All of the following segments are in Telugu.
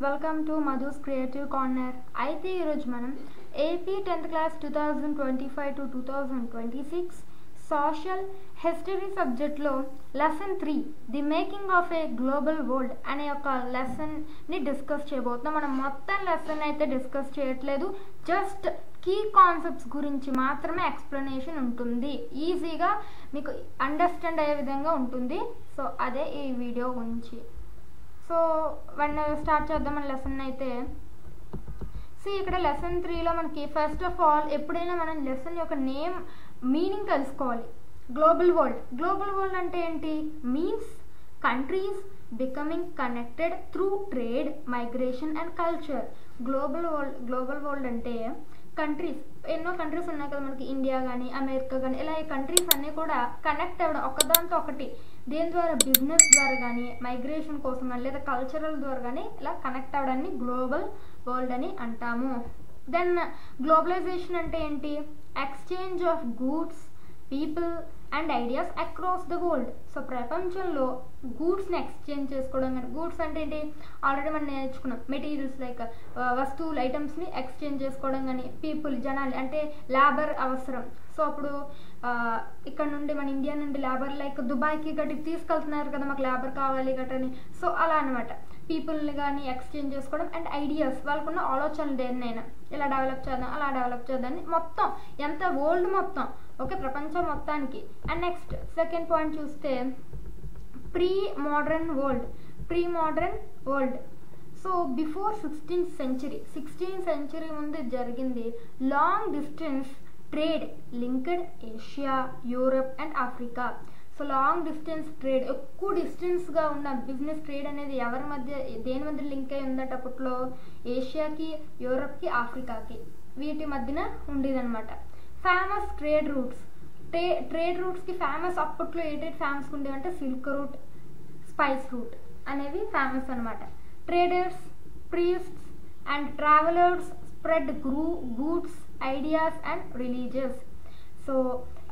Welcome to Madhu's creative corner. అయితే ఈరోజు మనం AP 10th class 2025 to 2026 social history సబ్జెక్ట్లో lesson 3 the making of a global world అనే ఒక లెసన్ని డిస్కస్ చేయబోతున్నాం. మనం మొత్తం లెసన్ అయితే డిస్కస్ చేయట్లేదు, జస్ట్ కీ కాన్సెప్ట్స్ గురించి మాత్రమే ఎక్స్ప్లెనేషన్ ఉంటుంది, ఈజీగా మీకు అండర్స్టాండ్ అయ్యే విధంగా ఉంటుంది. సో అదే ఈ వీడియో గురించి. సో స్టార్ట్ చేద్దాం మన లెసన్ అయితే. ఇక్కడ లెసన్ 3లో మనకి ఫస్ట్ ఆఫ్ ఆల్ ఎప్పుడైనా మనం లెసన్ యొక్క నేమ్ మీనింగ్ తెలుసుకోవాలి. గ్లోబల్ వరల్డ్ అంటే ఏంటి? Means countries becoming connected through trade, migration and culture. Global world అంటే కంట్రీస్, ఎన్నో కంట్రీస్ ఉన్నాయి కదా మనకి, ఇండియా కానీ అమెరికా కానీ, ఇలా ఈ కంట్రీస్ అన్నీ కూడా కనెక్ట్ అవ్వడం ఒకదాంతో ఒకటి, దేని ద్వారా? బిజినెస్ ద్వారా కానీ, మైగ్రేషన్ కోసం కానీ, లేదా కల్చరల్ ద్వారా కానీ ఇలా కనెక్ట్ అవ్వడాన్ని గ్లోబల్ వరల్డ్ అని అంటాము. దెన్ గ్లోబలైజేషన్ అంటే ఏంటి? Exchange of goods, people and ideas across the world. So ప్రపంచంలో గూడ్స్ని ఎక్స్చేంజ్ చేసుకోవడం కానీ, గూడ్స్ అంటే ఏంటి? ఆల్రెడీ మనం నేర్చుకున్నాం, మెటీరియల్స్ లైక్ వస్తువులు, ఐటమ్స్ని ఎక్స్చేంజ్ చేసుకోవడం కానీ, పీపుల్ జనాలు అంటే లేబర్ అవసరం. సో అప్పుడు ఇక్కడ నుండి మన ఇండియా నుండి లేబర్ లైక్ దుబాయ్కి గట్టికి తీసుకెళ్తున్నారు కదా, మాకు లేబర్ కావాలి గట్టని. సో అలా అనమాట, పీపుల్ని కానీ ఎక్స్చేంజ్ చేసుకోవడం. అండ్ ఐడియాస్, వాళ్ళకున్న ఆలోచనలు దేన్నైనా ఇలా డెవలప్ చేద్దాం, అలా డెవలప్ చేద్దాం, మొత్తం ఎంత వరల్డ్ మొత్తం, ఓకే, ప్రపంచం మొత్తానికి. అండ్ నెక్స్ట్ సెకండ్ పాయింట్ చూస్తే pre modern world. So before 16th century ముందు జరిగింది long distance trade linked Asia, Europe and Africa. So long distance trade, ఎక్కువ డిస్టెన్స్గా ఉన్న బిజినెస్ ట్రేడ్ అనేది ఎవరి మధ్య, దేని మధ్య లింక్ అయి ఉందట అప్పట్లో? ఏషియాకి, యూరప్కి, ఆఫ్రికాకి, వీటి మధ్యన ఉండేదన్నమాట. ఫేమస్ ట్రేడ్ రూట్స్కి ఫేమస్ అప్పట్లో ఏంటంటే ఫేమస్ ఉండేవంటే సిల్క్ రూట్, స్పైస్ రూట్ అనేవి ఫేమస్ అనమాట. Traders, priests and travellers spread goods, ideas and religious. So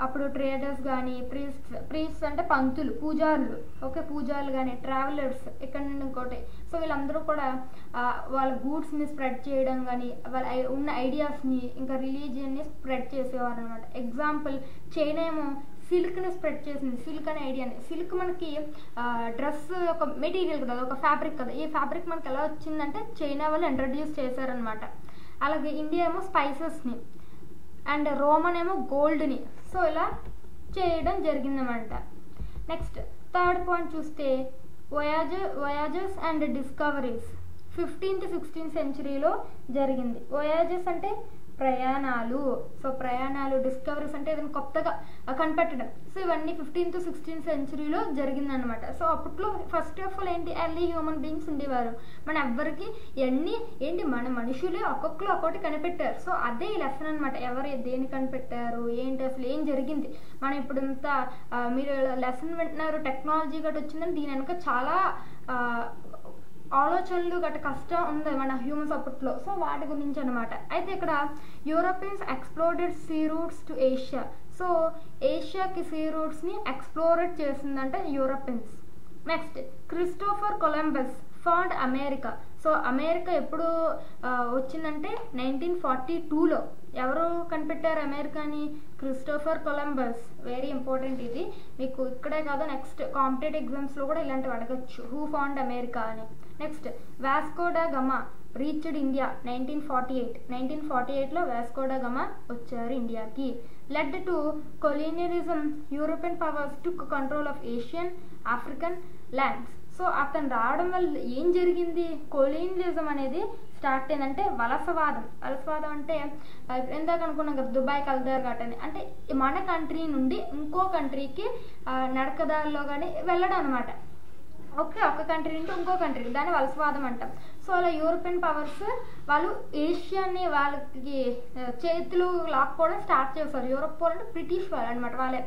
అప్పుడు ట్రేడర్స్ కానీ, ప్రీస్ట్స్ అంటే పంతులు, పూజారులు, ఓకే, పూజారులు కానీ, ట్రావెలర్స్ ఇక్కడ నుండి ఇంకోటి. సో వీళ్ళందరూ కూడా వాళ్ళ గూడ్స్ని స్ప్రెడ్ చేయడం కానీ, వాళ్ళ ఉన్న ఐడియాస్ని, ఇంకా రిలీజియన్ని స్ప్రెడ్ చేసేవారు అనమాట. ఎగ్జాంపుల్, చైనా ఏమో సిల్క్ని స్ప్రెడ్ చేసింది, సిల్క్ అనే ఐడియాని. సిల్క్ మనకి డ్రెస్ ఒక మెటీరియల్ కదా, ఒక ఫ్యాబ్రిక్ కదా. ఈ ఫ్యాబ్రిక్ మనకి ఎలా వచ్చిందంటే చైనా వాళ్ళు ఇంట్రడ్యూస్ చేశారనమాట. అలాగే ఇండియా ఏమో స్పైసెస్ని, అండ్ రోమన్ ఏమో గోల్డ్ని. సో ఇలా చేయడం జరిగిందన్నమాట. నెక్స్ట్ థర్డ్ పాయింట్ చూస్తే వయాజెస్ అండ్ డిస్కవరీస్ 15th, 16th centuryలో జరిగింది. వయాజెస్ అంటే ప్రయాణాలు. సో ప్రయాణాలు, డిస్కవరీస్ అంటే ఏదైనా కొత్తగా కనిపెట్టడం. సో ఇవన్నీ 15th, 16th centuryలో జరిగిందనమాట. సో అప్పట్లో ఫస్ట్ ఆఫ్ ఆల్ ఏంటి, ఎర్లీ హ్యూమన్ బీయింగ్స్ ఉండేవారు. మన ఎవ్వరికి మన మనుషులే ఒక్కొక్కరు ఒక్కొక్కటి కనిపెట్టారు. సో అదే ఈ లెసన్ అనమాట, ఎవరు దేన్ని కనిపెట్టారు, ఏంటి అసలు ఏం జరిగింది. మనం ఇప్పుడు ఇంత మీరు లెసన్ వింటున్నారు, టెక్నాలజీ గట్రా వచ్చిందని దీని వెనక చాలా ఆలోచనలు గట్ట కష్టం ఉంది మన హ్యూమన్స్ అప్పట్లో. సో వాటి గురించి అనమాట. అయితే ఇక్కడ Europeans explored sea routes to Asia. So ఏషియాకి సీ రూట్స్ని ఎక్స్ప్లోరేట్ చేసిందంటే Europeans. Next Christopher Columbus found America. So America ఎప్పుడు వచ్చిందంటే 1942లో. ఎవరు కనిపెట్టారు అమెరికాని? Christopher Columbus. వెరీ ఇంపార్టెంట్ ఇది మీకు, ఇక్కడే కాదు నెక్స్ట్ కాంపిటేటివ్ ఎగ్జామ్స్లో కూడా ఇలాంటివి అడగచ్చు, హూ ఫౌండ్ అమెరికా అని. Next Vasco da Gama reached India 1948లో వాస్కో డా గమా వచ్చారు ఇండియాకి. Led to colonialism, European powers took control of Asian, African lands. So అతను రావడం వల్ల ఏం జరిగింది? కొలీనియలిజం అనేది స్టార్ట్ అయిందంటే వలసవాదం అంటే ఎందాక అనుకున్నాం కదా, దుబాయ్కి వెళ్తారు గట్టని, అంటే మన కంట్రీ నుండి ఇంకో కంట్రీకి నడకదారిలో కానీ వెళ్ళడం అనమాట. ఓకే, ఒక కంట్రీ నుండి ఇంకో కంట్రీ, దాన్ని వలసవాదం అంటాం. సో అలా యూరోపియన్ పవర్స్ వాళ్ళు ఏషియాని వాళ్ళకి చేతులు లాక్కోవడం స్టార్ట్ చేశారు. యూరోప్ వాళ్ళు అంటే బ్రిటిష్ వాళ్ళు అనమాట, వాళ్ళే.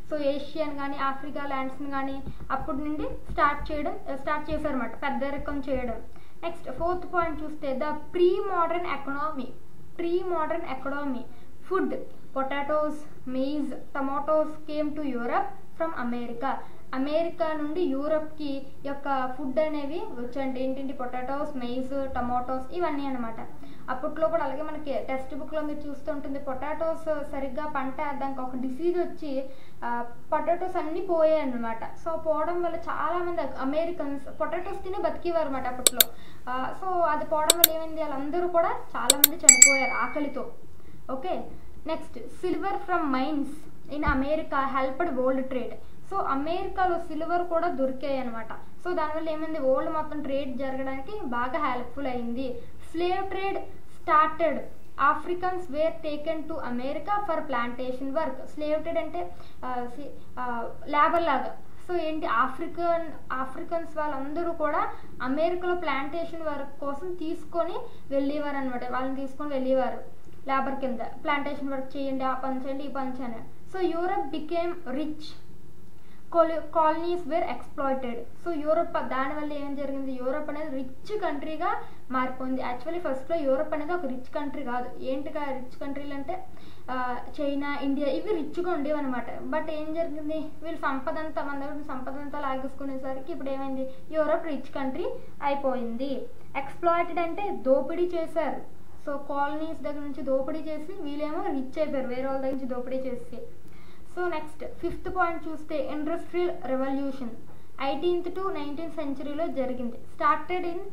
సో ఏషియన్ కానీ, ఆఫ్రికా ల్యాండ్స్ని కానీ అప్పటి నుండి స్టార్ట్ చేశారన్నమాట, పెద్దరికం చేయడం. నెక్స్ట్ ఫోర్త్ పాయింట్ చూస్తే the pre modern economy. Food, potatoes, maize, tomatoes came to Europe from America. America నుండి యూరప్కి యొక్క ఫుడ్ అనేవి వచ్చాయండి. ఏంటంటే పొటాటోస్, మెయిజ్, టమాటోస్ ఇవన్నీ అనమాట. అప్పట్లో కూడా అలాగే మనకి టెక్స్ట్ బుక్లో మీరు చూస్తుంటుంది పొటాటోస్ సరిగ్గా పంట దానికి ఒక డిసీజ్ వచ్చి పొటాటోస్ అన్నీ పోయాయి అనమాట. సో పోవడం వల్ల చాలామంది అమెరికన్స్ పొటాటోస్ తినే బతికేవారు అనమాట అప్పట్లో. సో అది పోవడం వల్ల ఏమైంది, వాళ్ళందరూ కూడా చాలామంది చనిపోయారు ఆకలితో. Okay, next silver from mines in America helped world trade. So అమెరికాలో సిల్వర్ కూడా దొరికాయి అనమాట. సో దానివల్ల ఏమైంది, వరల్డ్ మొత్తం ట్రేడ్ జరగడానికి బాగా హెల్ప్ఫుల్ అయింది. Slave trade started. Africans were taken to America for plantation work. Slave trade అంటే లేబర్ లాగా. సో ఏంటి, ఆఫ్రికన్స్ వాళ్ళందరూ కూడా అమెరికాలో ప్లాంటేషన్ వర్క్ కోసం తీసుకొని వెళ్ళేవారు అనమాట. వాళ్ళని తీసుకొని వెళ్ళేవారు లేబర్ కింద. ప్లాంటేషన్ వర్క్ చేయండి, ఆ పని చేయండి, ఈ పని చేయండి. So Europe became rich, colonies were exploited. So Europe దానివల్ల ఏం జరిగింది, యూరప్ అనేది రిచ్ కంట్రీగా మారిపోయింది. యాక్చువల్లీ ఫస్ట్లో యూరప్ అనేది ఒక రిచ్ కంట్రీ కాదు. ఏంటిగా రిచ్ కంట్రీలు అంటే చైనా, ఇండియా ఇవి రిచ్గా ఉండేవి అనమాట. బట్ ఏం జరిగింది, వీళ్ళు సంపదంతా మన దగ్గర సంపదంతా లాగేసుకునేసరికి ఇప్పుడు ఏమైంది, యూరప్ రిచ్ కంట్రీ అయిపోయింది. ఎక్స్ప్లాయిటెడ్ అంటే దోపిడీ చేశారు. సో కాలనీస్ దగ్గర నుంచి దోపిడీ చేసి వీళ్ళేమో రిచ్ అయిపోయారు వేరే వాళ్ళ దగ్గర నుంచి దోపిడీ చేసి. సో నెక్స్ట్ 5th పాయింట్ చూస్తే industrial revolution 18th to 19th సెంచరీలో జరిగింది. Started in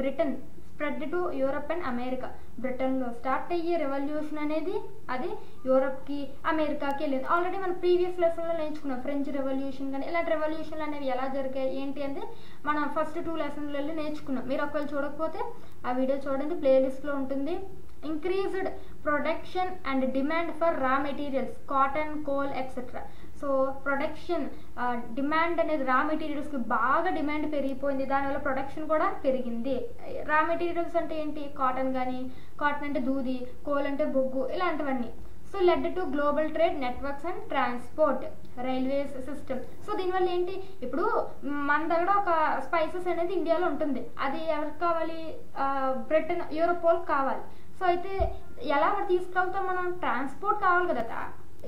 Britain, spread to Europe and America. బ్రిటన్లో స్టార్ట్ అయ్యే రెవల్యూషన్ అనేది అది యూరప్కి, అమెరికాకి వెళ్ళింది. ఆల్రెడీ మనం ప్రీవియస్ లెసన్లో నేర్చుకున్నాం. ఫ్రెంచ్ రెవల్యూషన్ కానీ ఇలాంటి రెవల్యూషన్లు అనేవి ఎలా జరిగాయి ఏంటి అంటే మనం ఫస్ట్ 2 లెసన్లు వెళ్ళి నేర్చుకున్నాం. మీరు ఒకవేళ చూడకపోతే ఆ వీడియో చూడండి, ప్లేలిస్ట్లో ఉంటుంది. Increased production and demand for రా materials, cotton, coal etcetera. So production demand అనేది రా మెటీరియల్స్కి బాగా డిమాండ్ పెరిగిపోయింది. దానివల్ల ప్రొడక్షన్ కూడా పెరిగింది. రా మెటీరియల్స్ అంటే ఏంటి, కాటన్ కానీ, కాటన్ అంటే దూది, కోల్ అంటే బొగ్గు, ఇలాంటివన్నీ. So led to global trade networks and transport, railways system. So దీనివల్ల ఏంటి, ఇప్పుడు మన దగ్గర ఒక స్పైసెస్ అనేది ఇండియాలో ఉంటుంది, అది ఎవరికి కావాలి, బ్రిటన్, యూరోప్ వాళ్ళకి కావాలి. సో అయితే ఎలా మరి తీసుకెళ్తాం మనం, ట్రాన్స్పోర్ట్ కావాలి కదా.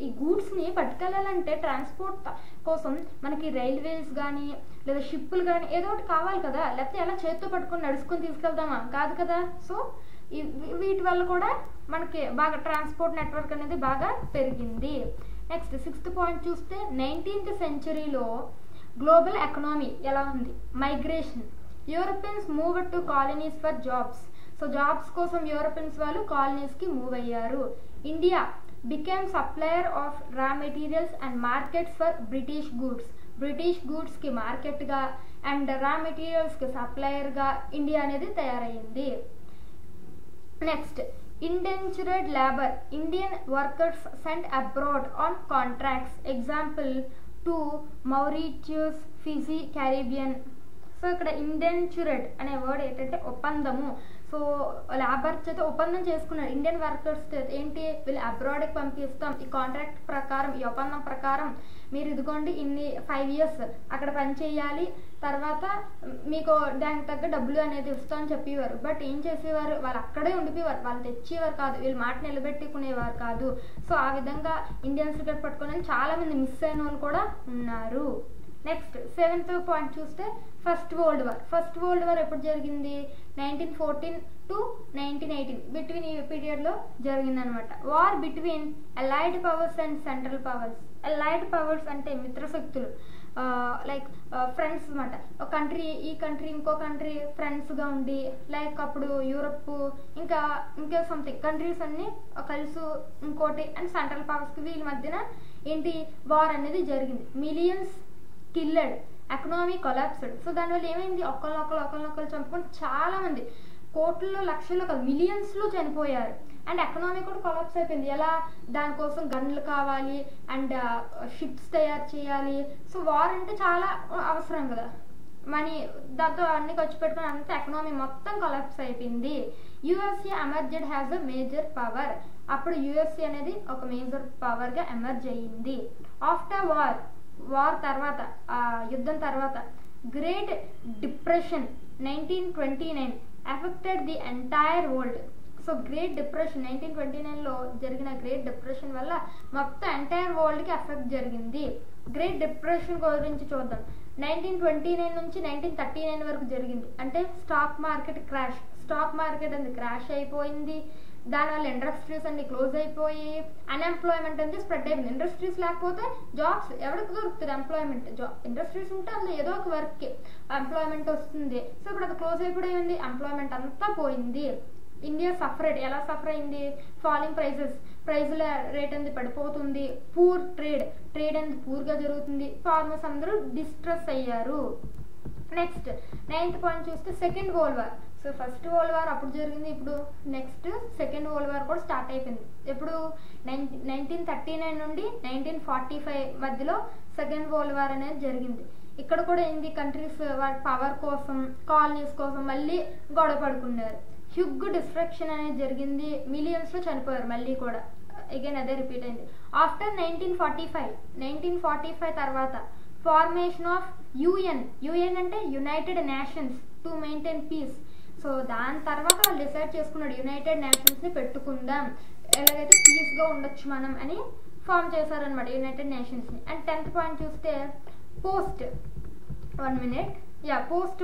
ఈ గూడ్స్ని పట్టుకెళ్ళాలంటే ట్రాన్స్పోర్ట్ కోసం మనకి రైల్వేస్ కానీ లేదా షిప్పులు కానీ ఏదో ఒకటి కావాలి కదా. లేకపోతే ఎలా చేత్తో పట్టుకొని నడుచుకొని తీసుకెళ్తామా, కాదు కదా. సో వీటి వల్ల కూడా మనకి బాగా ట్రాన్స్పోర్ట్ నెట్వర్క్ అనేది బాగా పెరిగింది. నెక్స్ట్ 6th పాయింట్ చూస్తే 19th సెంచరీలో గ్లోబల్ ఎకనామీ ఎలా ఉంది, migration. Europeans move to colonies for jobs. So jobs కోసం యూరోపియన్స్ వాళ్ళు కాలనీస్కి మూవ్ అయ్యారు. India became supplier of raw materials and markets for British goods. British గూడ్స్కి మార్కెట్గా అండ్ రా మెటీరియల్స్కి సప్లయర్గా ఇండియా అనేది తయారైంది. Next indentured labour. Indian workers sent abroad on contracts. Example to Mauritius, Fiji, Caribbean. So ఇక్కడ ఇండెంచర్డ్ అనే వర్డ్ ఏంటంటే ఒప్పందము. సో లేబర్ చేత ఒప్పందం చేసుకున్నారు. ఇండియన్ వర్కర్స్ ఏంటి, వీళ్ళు అబ్రాడ్కి పంపిస్తాం, ఈ కాంట్రాక్ట్ ప్రకారం, ఈ ఒప్పందం ప్రకారం మీరు ఇదిగోండి ఇన్ని 5 years అక్కడ పని చేయాలి, తర్వాత మీకు దానికి తగ్గ డబ్బులు అనేది ఇస్తామని చెప్పేవారు. బట్ ఏం చేసేవారు, వాళ్ళు అక్కడే ఉండిపోయేవారు, వాళ్ళు తెచ్చేవారు కాదు, వీళ్ళు మాట నిలబెట్టుకునేవారు కాదు. సో ఆ విధంగా ఇండియన్స్ ఇక్కడ పట్టుకుని చాలా మంది మిస్ అయిన వాళ్ళు కూడా ఉన్నారు. నెక్స్ట్ 7th పాయింట్ చూస్తే first world war. First world war ఎప్పుడు జరిగింది, 1914 to 1918 బిట్వీన్ ఈ పీరియడ్లో జరిగిందనమాట. War between allied powers and central powers. Allied powers అంటే మిత్రశక్తులు, లైక్ ఫ్రెండ్స్ అనమాట. ఒక కంట్రీ, ఈ కంట్రీ ఇంకో కంట్రీ ఫ్రెండ్స్గా ఉండి, లైక్ అప్పుడు యూరప్ ఇంకా సంథింగ్ కంట్రీస్ అన్ని కలిసి ఇంకోటి అండ్ సెంట్రల్ పవర్స్కి వీళ్ళ మధ్యన ఏంటి వార్ అనేది జరిగింది. Millions killed, economy collapsed. So దానివల్ల ఏమైంది, ఒకళ్ళొకళ్ళు చంపుకొని చాలా మంది కోట్లలో లక్షల్లో కాదు మిలియన్స్లో చనిపోయారు. అండ్ ఎకనామీ కూడా కొలాప్స్ అయిపోయింది. ఎలా, దానికోసం గన్లు కావాలి అండ్ షిప్స్ తయారు చేయాలి. సో వార్ అంటే చాలా అవసరం కదా, మనీ, దాంతో అన్ని ఖర్చు పెట్టుకుని అంతా ఎకనామీ మొత్తం కొలాప్స్ అయిపోయింది. USA emerged has a major power. అప్పుడు యుఎస్ఏ అనేది ఒక మేజర్ పవర్గా ఎమర్జ్ అయ్యింది. ఆఫ్టర్ వార్ తర్వాత, యుద్ధం తర్వాత great depression 1929 affected the entire world. So great depression 1929లో జరిగిన గ్రేట్ డిప్రెషన్ వల్ల మొత్తం ఎంటైర్ వరల్డ్కి ఎఫెక్ట్ జరిగింది. గ్రేట్ డిప్రెషన్ గురించి చూద్దాం. 1929 నుంచి 1939 వరకు జరిగింది. అంటే stock market crash. Stock market అనేది క్రాష్ అయిపోయింది. దానివల్ల ఇండస్ట్రీస్ అన్ని క్లోజ్ అయిపోయి అన్ఎంప్లాయ్మెంట్ అనేది స్ప్రెడ్ అయిపోయింది. ఇండస్ట్రీస్ లేకపోతే జాబ్స్ ఎవరికి దొరుకుతుంది? ఎంప్లాయ్మెంట్. ఇండస్ట్రీస్ ఉంటే అందులో ఏదో ఒక వర్క్ ఎంప్లాయ్మెంట్ వస్తుంది. సో ఇప్పుడు అది క్లోజ్ అయిపోయింది, ఎంప్లాయ్మెంట్ అంతా పోయింది. ఇండియా సఫరెడ్. ఎలా సఫర్ అయింది? ఫాలింగ్ ప్రైజుల రేట్ అనేది పడిపోతుంది. పూర్ ట్రేడ్ అనేది పూర్గా జరుగుతుంది. ఫార్మర్స్ అందరూ డిస్ట్రెస్ అయ్యారు. నెక్స్ట్ 9th పాయింట్ చూస్తే second world war. So first world war అప్పుడు జరిగింది. ఇప్పుడు నెక్స్ట్ సెకండ్ వరల్డ్ వార్ కూడా స్టార్ట్ అయిపోయింది. ఇప్పుడు 1939 నుండి 1945 మధ్యలో సెకండ్ వరల్డ్ వార్ అనేది జరిగింది. ఇక్కడ కూడా ఏంది, కంట్రీస్ వాటి పవర్ కోసం, కాలనీస్ కోసం మళ్ళీ గొడవ పడుకున్నారు. హ్యూగ్ డిస్ట్రక్షన్ అనేది జరిగింది. మిలియన్స్ లో చనిపోయారు. మళ్ళీ కూడా అగైన్ అదే రిపీట్ అయింది. ఆఫ్టర్ 1945 తర్వాత ఫార్మేషన్ ఆఫ్ యుఎన్ అంటే United Nations to maintain peace. So దాని తర్వాత వాళ్ళు డిసైడ్ చేసుకున్నాడు యునైటెడ్ నేషన్స్ ని పెట్టుకుందాం, ఎలాగైతే పీస్ గా ఉండొచ్చు మనం అని ఫామ్ చేశారనమాట యునైటెడ్ నేషన్స్ ని. అండ్ 10th పాయింట్ చూస్తే post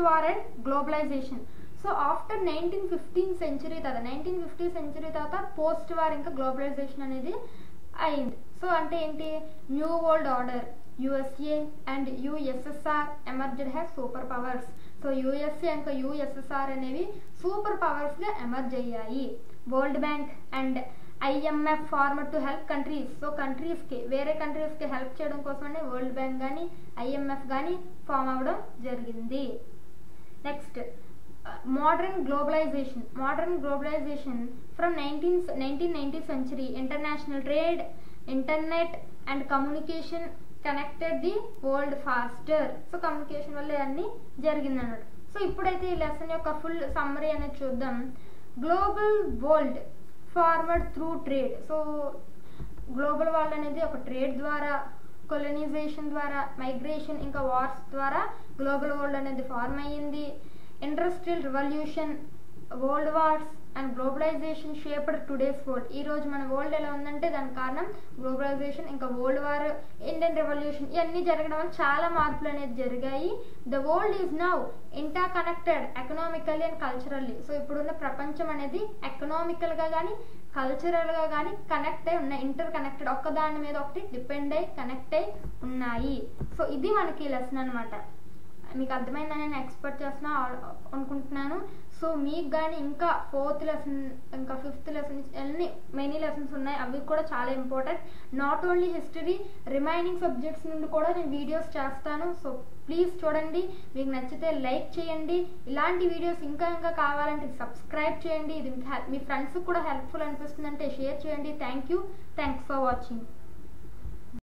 war and globalisation. So after 1950 century తర్వాత పోస్ట్ వార్ ఇంకా గ్లోబలైజేషన్ అనేది అయింది. సో అంటే ఏంటి, new world order, USA and USSR emerged as super powers. So USA ఇంకా యుఎస్ఎస్ఆర్ అనేవి సూపర్ పవర్స్ గా ఎమర్జ్ అయ్యాయి. World Bank and IMF formed to help countries. So countries కి, వేరే కంట్రీస్ కి హెల్ప్ చేయడం కోసమనే వరల్డ్ బ్యాంక్ కానీ ఐఎంఎఫ్ కానీ ఫామ్ అవ్వడం జరిగింది. Next modern globalization from 1990 century. International trade, internet and communication connected the world faster. So communication వల్ల అన్ని జరిగింది అన్నమాట. సో ఇప్పుడైతే ఈ లెసన్ యొక్క ఫుల్ సమ్మరీ అనేది చూద్దాం. Global world forward through trade. So global world అనేది ఒక ట్రేడ్ ద్వారా, కొలనైజేషన్ ద్వారా, మైగ్రేషన్ ఇంకా వార్స్ ద్వారా గ్లోబల్ వరల్డ్ అనేది ఫార్మ్ అయ్యింది. Industrial revolution, world wars and globalisation shaped today's world. ఈ రోజు మన వరల్డ్ ఎలా ఉందంటే దానికి కారణం గ్లోబలైజేషన్ ఇంకా వరల్డ్ వార్, ఇండియన్ రెవల్యూషన్, ఇవన్నీ జరగడం వల్ల చాలా మార్పులు అనేది జరిగాయి. The world is now inter connected economically and culturally. So ఇప్పుడున్న ప్రపంచం అనేది ఎకనామికల్ గా కానీ కల్చరల్ గా కానీ కనెక్ట్ అయి ఉన్నాయి. ఇంటర్ కనెక్టెడ్, ఒక్కదాని మీద ఒకటి డిపెండ్ అయి కనెక్ట్ అయి ఉన్నాయి. సో ఇది మనకి లెసన్ అనమాట. మీకు అర్థమైందని నేను ఎక్స్పెక్ట్ చేస్తున్నా అనుకుంటున్నాను. సో మీకు కానీ ఇంకా 4th లెసన్ ఇంకా 5th లెసన్ అన్ని మెనీ లెసన్స్ ఉన్నాయి. అవి కూడా చాలా important. Not only history, remaining subjects నుండి కూడా నేను వీడియోస్ చేస్తాను. సో ప్లీజ్ చూడండి. మీకు నచ్చితే లైక్ చేయండి. ఇలాంటి వీడియోస్ ఇంకా కావాలంటే సబ్స్క్రైబ్ చేయండి. ఇది మీ ఫ్రెండ్స్కి కూడా హెల్ప్ఫుల్ అనిపిస్తుందంటే షేర్ చేయండి. Thanks for watching.